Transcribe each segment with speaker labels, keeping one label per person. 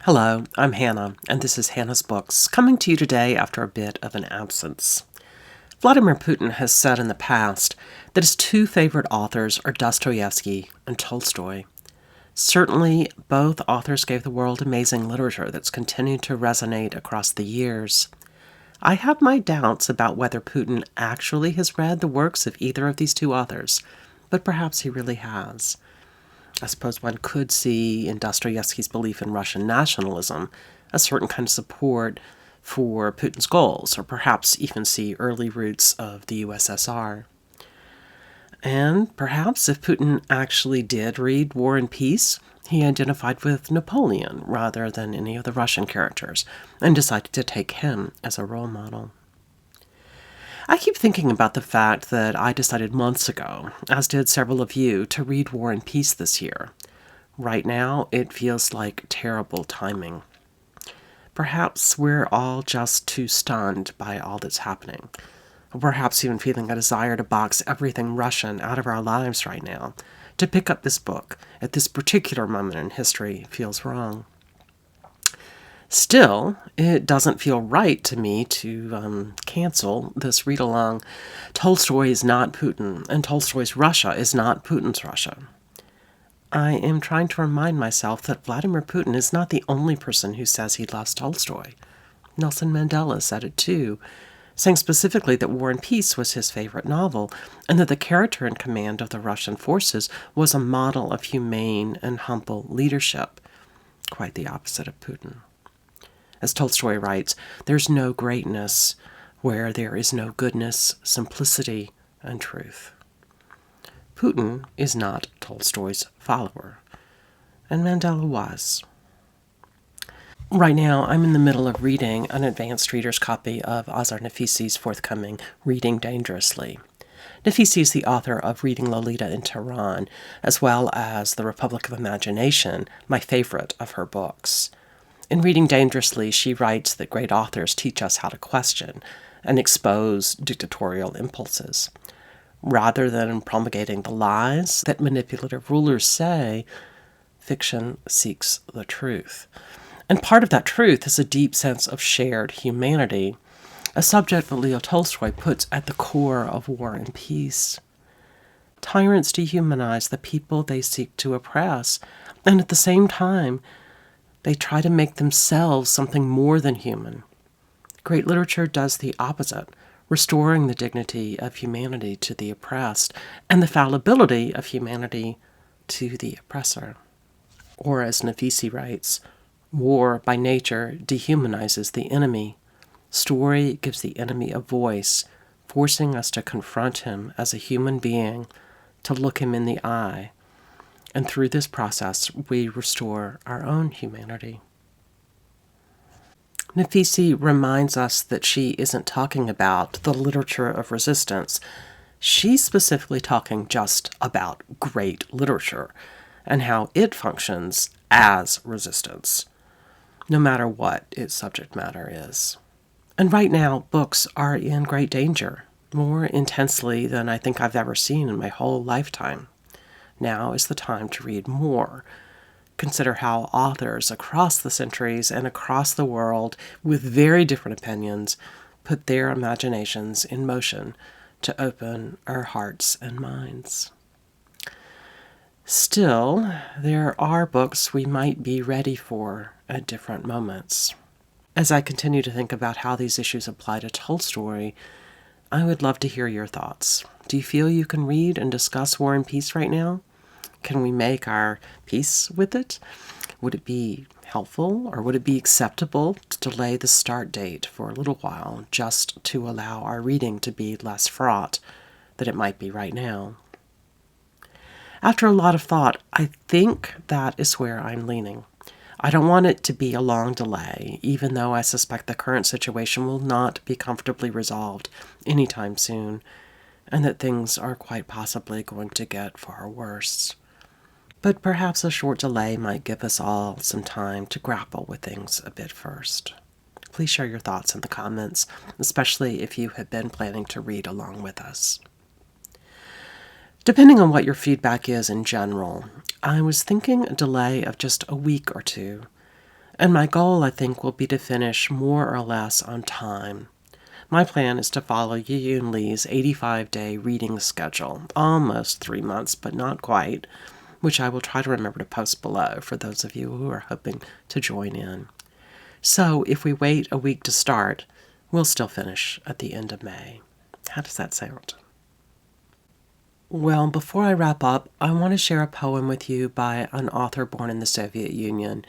Speaker 1: Hello, I'm Hannah, and this is Hannah's Books, coming to you today after a bit of an absence. Vladimir Putin has said in the past that his two favorite authors are Dostoevsky and Tolstoy. Certainly, both authors gave the world amazing literature that's continued to resonate across the years. I have my doubts about whether Putin actually has read the works of either of these two authors, but perhaps he really has. I suppose one could see in Dostoevsky's belief in Russian nationalism a certain kind of support for Putin's goals, or perhaps even see early roots of the USSR. And perhaps if Putin actually did read War and Peace, he identified with Napoleon rather than any of the Russian characters, and decided to take him as a role model. I keep thinking about the fact that I decided months ago, as did several of you, to read War and Peace this year. Right now, it feels like terrible timing. Perhaps we're all just too stunned by all that's happening. Or perhaps even feeling a desire to box everything Russian out of our lives right now. To pick up this book at this particular moment in history feels wrong. Still, it doesn't feel right to me to cancel this read-along. Tolstoy is not Putin, and Tolstoy's Russia is not Putin's Russia. I am trying to remind myself that Vladimir Putin is not the only person who says he loves Tolstoy. Nelson Mandela said it too, saying specifically that War and Peace was his favorite novel, and that the character in command of the Russian forces was a model of humane and humble leadership. Quite the opposite of Putin. As Tolstoy writes, there's no greatness where there is no goodness, simplicity, and truth. Putin is not Tolstoy's follower, and Mandela was. Right now, I'm in the middle of reading an advanced reader's copy of Azar Nafisi's forthcoming Reading Dangerously. Nafisi is the author of Reading Lolita in Tehran, as well as The Republic of Imagination, my favorite of her books. In Reading Dangerously, she writes that great authors teach us how to question and expose dictatorial impulses. Rather than promulgating the lies that manipulative rulers say, fiction seeks the truth. And part of that truth is a deep sense of shared humanity, a subject that Leo Tolstoy puts at the core of War and Peace. Tyrants dehumanize the people they seek to oppress, and at the same time, they try to make themselves something more than human. Great literature does the opposite, restoring the dignity of humanity to the oppressed and the fallibility of humanity to the oppressor. Or, as Nafisi writes, war by nature dehumanizes the enemy. Story gives the enemy a voice, forcing us to confront him as a human being, to look him in the eye. And through this process, we restore our own humanity. Nafisi reminds us that she isn't talking about the literature of resistance. She's specifically talking just about great literature and how it functions as resistance, no matter what its subject matter is. And right now, books are in great danger, more intensely than I think I've ever seen in my whole lifetime. Now is the time to read more. Consider how authors across the centuries and across the world with very different opinions put their imaginations in motion to open our hearts and minds. Still, there are books we might be ready for at different moments. As I continue to think about how these issues apply to Tolstoy, I would love to hear your thoughts. Do you feel you can read and discuss War and Peace right now? Can we make our peace with it? Would it be helpful, or would it be acceptable to delay the start date for a little while just to allow our reading to be less fraught than it might be right now? After a lot of thought, I think that is where I'm leaning. I don't want it to be a long delay, even though I suspect the current situation will not be comfortably resolved anytime soon, and that things are quite possibly going to get far worse. But perhaps a short delay might give us all some time to grapple with things a bit first. Please share your thoughts in the comments, especially if you have been planning to read along with us. Depending on what your feedback is in general, I was thinking a delay of just a week or two. And my goal, I think, will be to finish more or less on time. My plan is to follow Yiyun Li's 85-day reading schedule, almost 3 months, but not quite, which I will try to remember to post below for those of you who are hoping to join in. So if we wait a week to start, we'll still finish at the end of May. How does that sound? Well, before I wrap up, I want to share a poem with you by an author born in the Soviet Union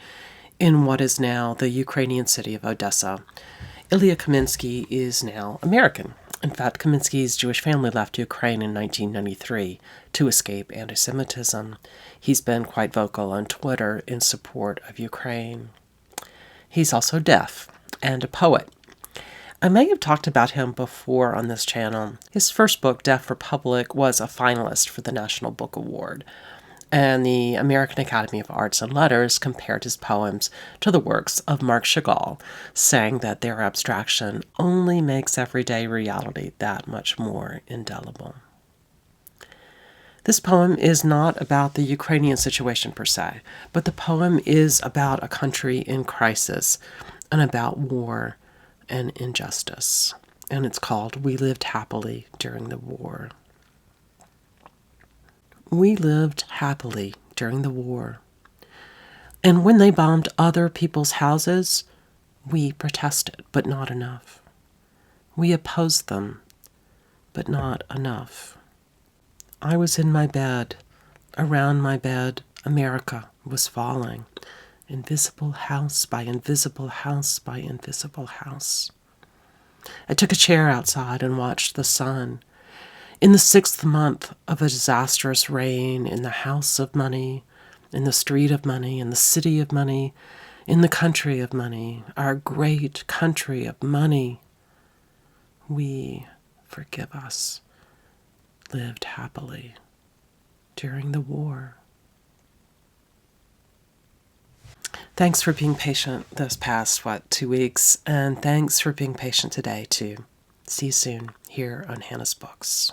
Speaker 1: in what is now the Ukrainian city of Odessa. Ilya Kaminsky is now American. In fact, Kaminsky's Jewish family left Ukraine in 1993 to escape anti-Semitism. He's been quite vocal on Twitter in support of Ukraine. He's also deaf and a poet. I may have talked about him before on this channel. His first book, Deaf Republic, was a finalist for the National Book Award, and the American Academy of Arts and Letters compared his poems to the works of Marc Chagall, saying that their abstraction only makes everyday reality that much more indelible. This poem is not about the Ukrainian situation per se, but the poem is about a country in crisis and about war and injustice. And it's called We Lived Happily During the War. We lived happily during the war. And when they bombed other people's houses, we protested, but not enough. We opposed them, but not enough. I was in my bed. Around my bed, America was falling. Invisible house by invisible house by invisible house. I took a chair outside and watched the sun. In the 6th month of a disastrous reign, in the house of money, in the street of money, in the city of money, in the country of money, our great country of money, we, forgive us, lived happily during the war. Thanks for being patient this past, 2 weeks, and thanks for being patient today, too. See you soon here on Hannah's Books.